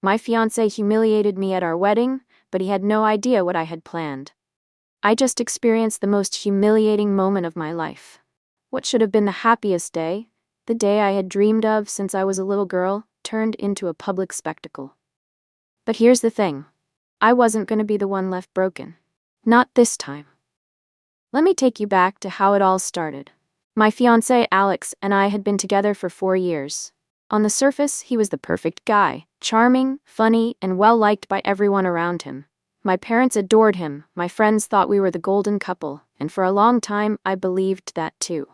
My fiancé humiliated me at our wedding, but he had no idea what I had planned. I just experienced the most humiliating moment of my life. What should have been the happiest day, the day I had dreamed of since I was a little girl, turned into a public spectacle. But here's the thing. I wasn't going to be the one left broken. Not this time. Let me take you back to how it all started. My fiancé Alex and I had been together for 4 years. On the surface, he was the perfect guy, charming, funny, and well-liked by everyone around him. My parents adored him, my friends thought we were the golden couple, and for a long time I believed that too.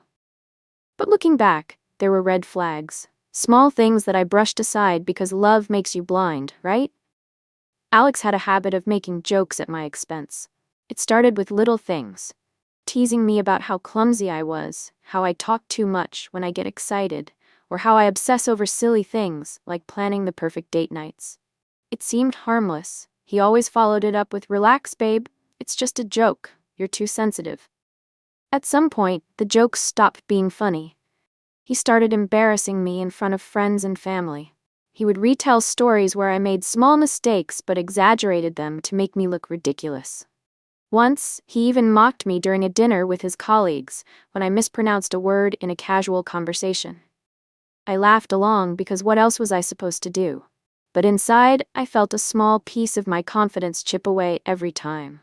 But looking back, there were red flags. Small things that I brushed aside because love makes you blind, right? Alex had a habit of making jokes at my expense. It started with little things. Teasing me about how clumsy I was, how I talk too much when I get excited, or how I obsess over silly things, like planning the perfect date nights. It seemed harmless. He always followed it up with, "Relax, babe. It's just a joke. You're too sensitive." At some point, the jokes stopped being funny. He started embarrassing me in front of friends and family. He would retell stories where I made small mistakes but exaggerated them to make me look ridiculous. Once, he even mocked me during a dinner with his colleagues when I mispronounced a word in a casual conversation. I laughed along because what else was I supposed to do? But inside, I felt a small piece of my confidence chip away every time.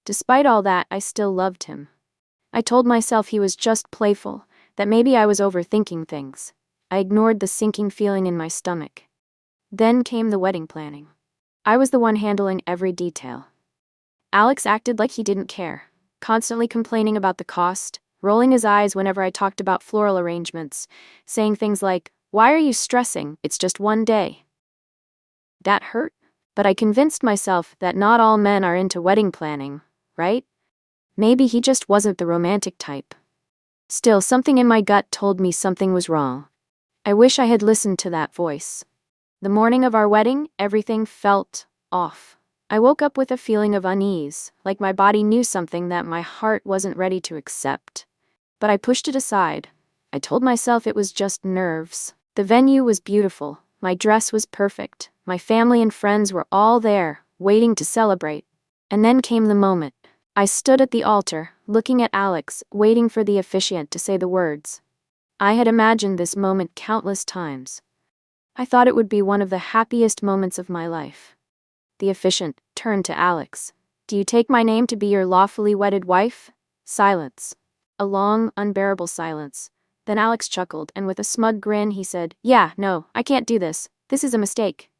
Despite all that, I still loved him. I told myself he was just playful, that maybe I was overthinking things. I ignored the sinking feeling in my stomach. Then came the wedding planning. I was the one handling every detail. Alex acted like he didn't care, constantly complaining about the cost, rolling his eyes whenever I talked about floral arrangements, saying things like, "Why are you stressing? It's just one day." That hurt, but I convinced myself that not all men are into wedding planning, right? Maybe he just wasn't the romantic type. Still, something in my gut told me something was wrong. I wish I had listened to that voice. The morning of our wedding, everything felt off. I woke up with a feeling of unease, like my body knew something that my heart wasn't ready to accept. But I pushed it aside. I told myself it was just nerves. The venue was beautiful. My dress was perfect. My family and friends were all there, waiting to celebrate. And then came the moment. I stood at the altar, looking at Alex, waiting for the officiant to say the words. I had imagined this moment countless times. I thought it would be one of the happiest moments of my life. The officiant turned to Alex. "Do you take my name to be your lawfully wedded wife?" Silence. A long, unbearable silence. Then Alex chuckled, and with a smug grin he said, "Yeah, no, I can't do this. This is a mistake."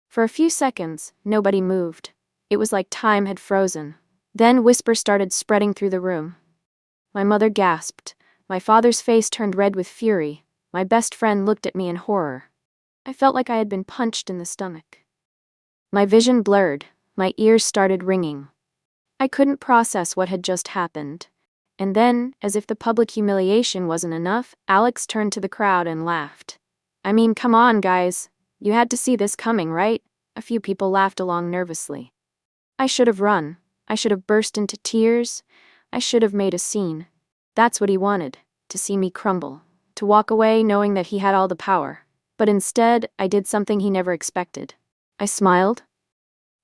For a few seconds, nobody moved. It was like time had frozen. Then whispers started spreading through the room. My mother gasped. My father's face turned red with fury. My best friend looked at me in horror. I felt like I had been punched in the stomach. My vision blurred. My ears started ringing. I couldn't process what had just happened. And then, as if the public humiliation wasn't enough, Alex turned to the crowd and laughed. "I mean, come on, guys. You had to see this coming, right?" A few people laughed along nervously. I should have run. I should have burst into tears. I should have made a scene. That's what he wanted, to see me crumble, to walk away knowing that he had all the power. But instead, I did something he never expected. I smiled.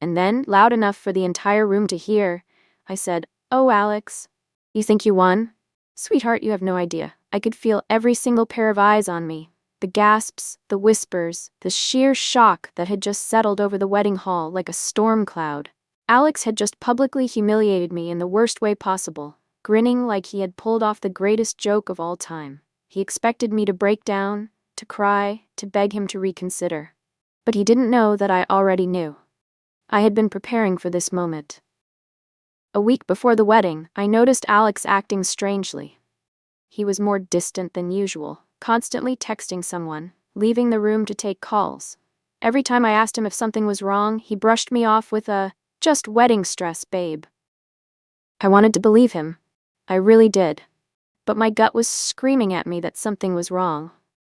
And then, loud enough for the entire room to hear, I said, "Oh, Alex, you think you won?" Sweetheart, you have no idea. I could feel every single pair of eyes on me. The gasps, the whispers, the sheer shock that had just settled over the wedding hall like a storm cloud. Alex had just publicly humiliated me in the worst way possible, grinning like he had pulled off the greatest joke of all time. He expected me to break down, to cry, to beg him to reconsider. But he didn't know that I already knew. I had been preparing for this moment. A week before the wedding, I noticed Alex acting strangely. He was more distant than usual, constantly texting someone, leaving the room to take calls. Every time I asked him if something was wrong, he brushed me off with a, "Just wedding stress, babe." I wanted to believe him. I really did. But my gut was screaming at me that something was wrong.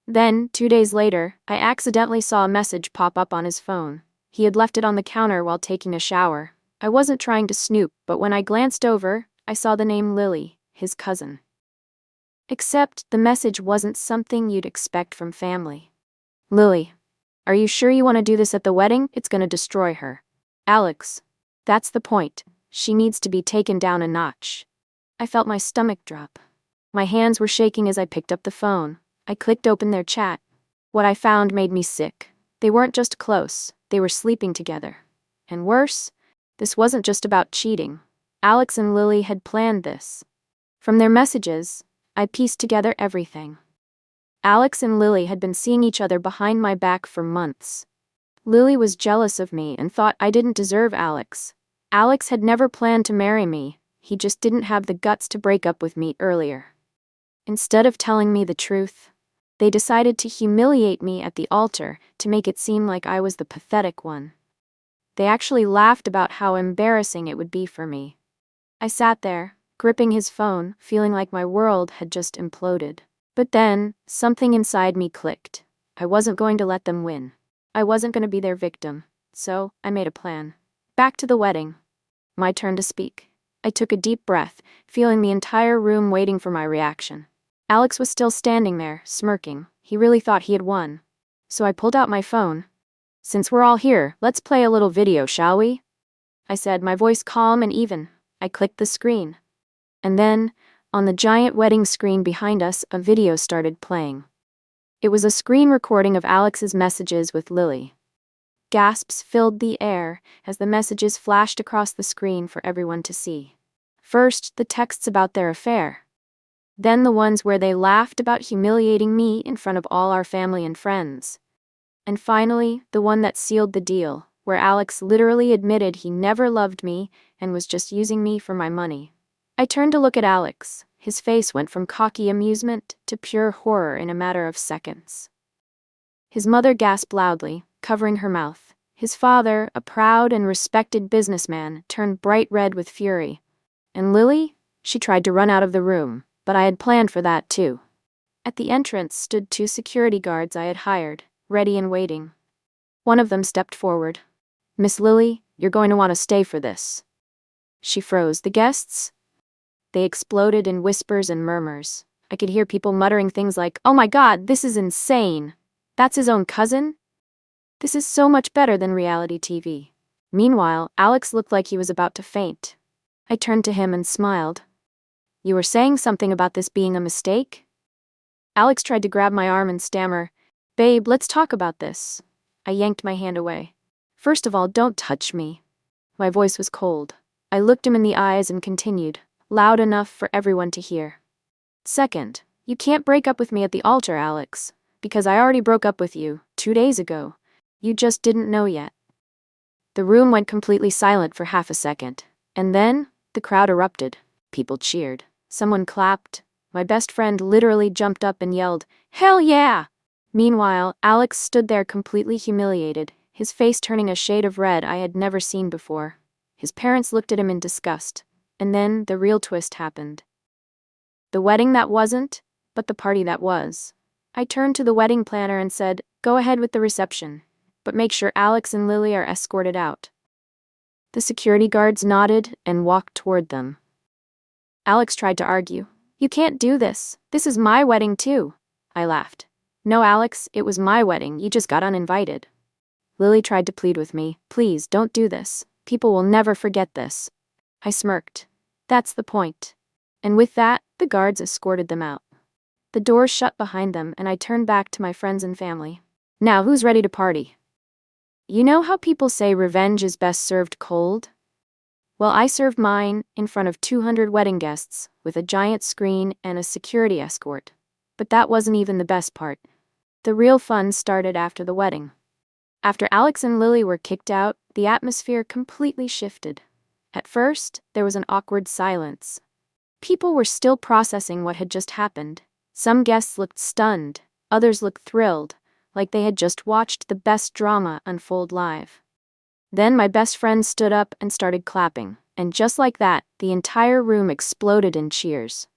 Then, 2 days later, I accidentally saw a message pop up on his phone. He had left it on the counter while taking a shower. I wasn't trying to snoop, but when I glanced over, I saw the name Lily, his cousin. Except the message wasn't something you'd expect from family. "Lily, Are you sure you want to do this at the wedding? It's gonna destroy her. Alex. That's the point. She needs to be taken down a notch. I felt my stomach drop. My hands were shaking as I picked up the phone. I clicked open their chat. What I found made me sick. They weren't just close, they were sleeping together. And worse, this wasn't just about cheating. Alex and Lily had planned this. From their messages, I pieced together everything. Alex and Lily had been seeing each other behind my back for months. Lily was jealous of me and thought I didn't deserve Alex. Alex had never planned to marry me, he just didn't have the guts to break up with me earlier. Instead of telling me the truth, they decided to humiliate me at the altar to make it seem like I was the pathetic one. They actually laughed about how embarrassing it would be for me. I sat there, gripping his phone, feeling like my world had just imploded. But then, something inside me clicked. I wasn't going to let them win. I wasn't going to be their victim. So, I made a plan. Back to the wedding. My turn to speak. I took a deep breath, feeling the entire room waiting for my reaction. Alex was still standing there, smirking. He really thought he had won. So I pulled out my phone. Since we're all here, let's play a little video, shall we? I said, my voice calm and even. I clicked the screen. And then, on the giant wedding screen behind us, a video started playing. It was a screen recording of Alex's messages with Lily. Gasps filled the air as the messages flashed across the screen for everyone to see. First, the texts about their affair. Then the ones where they laughed about humiliating me in front of all our family and friends. And finally, the one that sealed the deal, where Alex literally admitted he never loved me and was just using me for my money. I turned to look at Alex. His face went from cocky amusement to pure horror in a matter of seconds. His mother gasped loudly, covering her mouth. His father, a proud and respected businessman, turned bright red with fury. And Lily? She tried to run out of the room, but I had planned for that too. At the entrance stood 2 security guards I had hired, ready and waiting. One of them stepped forward. Miss Lily, you're going to want to stay for this. She froze. The guests? They exploded in whispers and murmurs. I could hear people muttering things like, "Oh my God, this is insane. That's his own cousin? This is so much better than reality TV." Meanwhile, Alex looked like he was about to faint. I turned to him and smiled. You were saying something about this being a mistake? Alex tried to grab my arm and stammer, "Babe, let's talk about this." I yanked my hand away. "First of all, don't touch me." My voice was cold. I looked him in the eyes and continued, loud enough for everyone to hear. "Second, you can't break up with me at the altar, Alex, because I already broke up with you 2 days ago. You just didn't know yet." The room went completely silent for half a second, and then the crowd erupted. People cheered. Someone clapped. My best friend literally jumped up and yelled, "Hell yeah!" Meanwhile, Alex stood there completely humiliated, his face turning a shade of red I had never seen before. His parents looked at him in disgust. And then the real twist happened. The wedding that wasn't, but the party that was. I turned to the wedding planner and said, "Go ahead with the reception, but make sure Alex and Lily are escorted out." The security guards nodded and walked toward them. Alex tried to argue. "You can't do this. This is my wedding too." I laughed. "No, Alex, it was my wedding. You just got uninvited." Lily tried to plead with me. "Please, don't do this. People will never forget this." I smirked. That's the point. And with that, the guards escorted them out. The doors shut behind them, and I turned back to my friends and family. Now, who's ready to party? You know how people say revenge is best served cold? Well, I served mine in front of 200 wedding guests, with a giant screen and a security escort. But that wasn't even the best part. The real fun started after the wedding. After Alex and Lily were kicked out, the atmosphere completely shifted. At first, there was an awkward silence. People were still processing what had just happened. Some guests looked stunned, others looked thrilled, like they had just watched the best drama unfold live. Then my best friend stood up and started clapping, and just like that, the entire room exploded in cheers.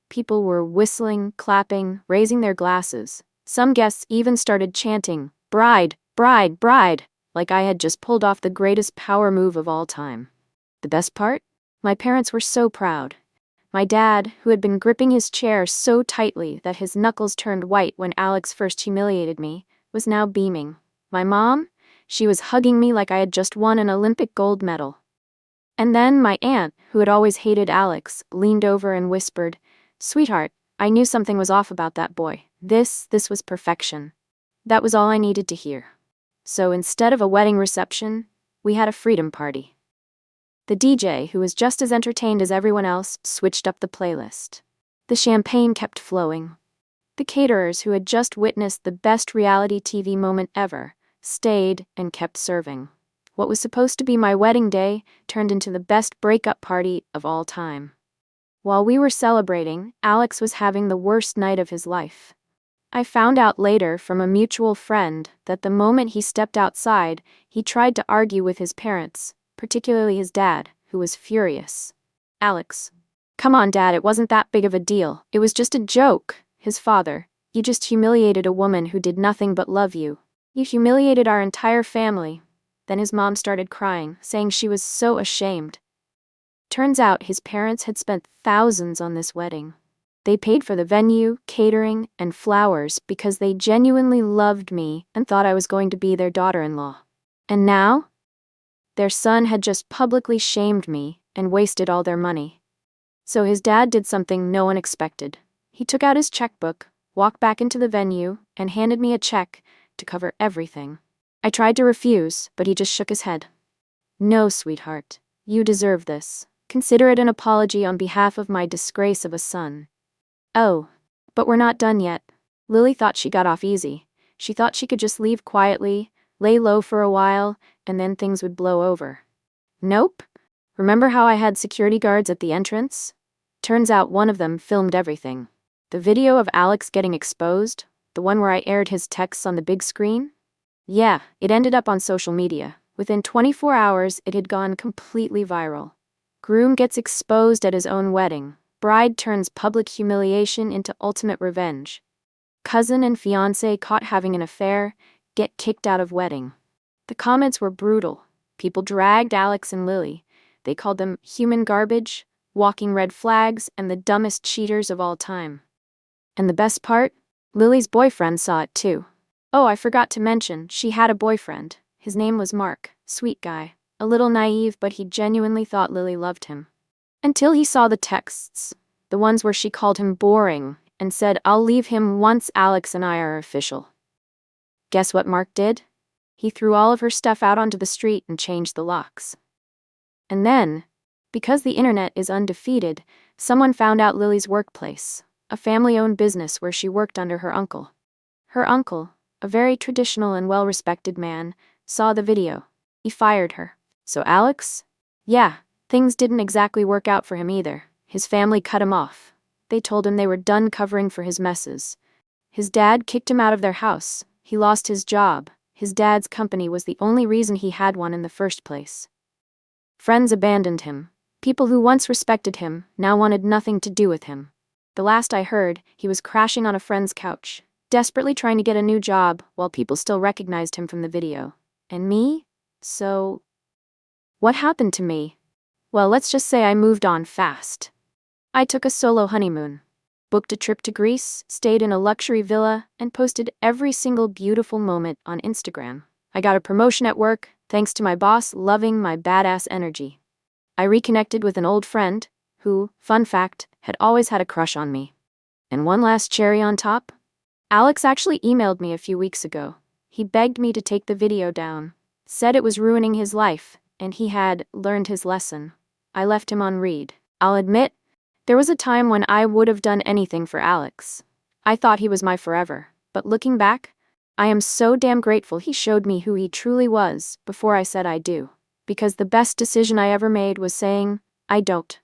People were whistling, clapping, raising their glasses. Some guests even started chanting, "Bride, bride, bride," like I had just pulled off the greatest power move of all time. The best part? My parents were so proud. My dad, who had been gripping his chair so tightly that his knuckles turned white when Alex first humiliated me, was now beaming. My mom? She was hugging me like I had just won an Olympic gold medal. And then my aunt, who had always hated Alex, leaned over and whispered, "Sweetheart, I knew something was off about that boy. This was perfection." That was all I needed to hear. So instead of a wedding reception, we had a freedom party. The DJ, who was just as entertained as everyone else, switched up the playlist. The champagne kept flowing. The caterers, who had just witnessed the best reality TV moment ever, stayed and kept serving. What was supposed to be my wedding day turned into the best breakup party of all time. While we were celebrating, Alex was having the worst night of his life. I found out later from a mutual friend that the moment he stepped outside, he tried to argue with his parents, particularly his dad, who was furious. "Alex, come on, Dad, it wasn't that big of a deal. It was just a joke." His father, "You just humiliated a woman who did nothing but love you. You humiliated our entire family." Then his mom started crying, saying she was so ashamed. Turns out his parents had spent thousands on this wedding. They paid for the venue, catering, and flowers because they genuinely loved me and thought I was going to be their daughter-in-law. And now? Their son had just publicly shamed me and wasted all their money. So his dad did something no one expected. He took out his checkbook, walked back into the venue, and handed me a check to cover everything. I tried to refuse, but he just shook his head. "No, sweetheart, you deserve this. Consider it an apology on behalf of my disgrace of a son." Oh, but we're not done yet. Lily thought she got off easy. She thought she could just leave quietly, lay low for a while, and then things would blow over. Nope. Remember how I had security guards at the entrance? Turns out one of them filmed everything. The video of Alex getting exposed, the one where I aired his texts on the big screen? Yeah, it ended up on social media. Within 24 hours, it had gone completely viral. Groom gets exposed at his own wedding. Bride turns public humiliation into ultimate revenge. Cousin and fiancé caught having an affair, get kicked out of wedding. The comments were brutal. People dragged Alex and Lily. They called them human garbage, walking red flags, and the dumbest cheaters of all time. And the best part? Lily's boyfriend saw it too. Oh, I forgot to mention, she had a boyfriend. His name was Mark, sweet guy. A little naive, but he genuinely thought Lily loved him. Until he saw the texts, the ones where she called him boring and said, "I'll leave him once Alex and I are official." Guess what Mark did? He threw all of her stuff out onto the street and changed the locks. And then, because the internet is undefeated, someone found out Lily's workplace, a family-owned business where she worked under her uncle. Her uncle, a very traditional and well-respected man, saw the video. He fired her. So Alex? Yeah, things didn't exactly work out for him either. His family cut him off. They told him they were done covering for his messes. His dad kicked him out of their house. He lost his job. His dad's company was the only reason he had one in the first place. Friends abandoned him. People who once respected him now wanted nothing to do with him. The last I heard, he was crashing on a friend's couch, desperately trying to get a new job while people still recognized him from the video. And me? So, what happened to me? Well, let's just say I moved on fast. I took a solo honeymoon, booked a trip to Greece, stayed in a luxury villa, and posted every single beautiful moment on Instagram. I got a promotion at work, thanks to my boss loving my badass energy. I reconnected with an old friend who, fun fact, had always had a crush on me. And one last cherry on top? Alex actually emailed me a few weeks ago. He begged me to take the video down, said it was ruining his life, and he had learned his lesson. I left him on read. I'll admit, there was a time when I would have done anything for Alex. I thought he was my forever, but looking back, I am so damn grateful he showed me who he truly was before I said I do. Because the best decision I ever made was saying, I don't.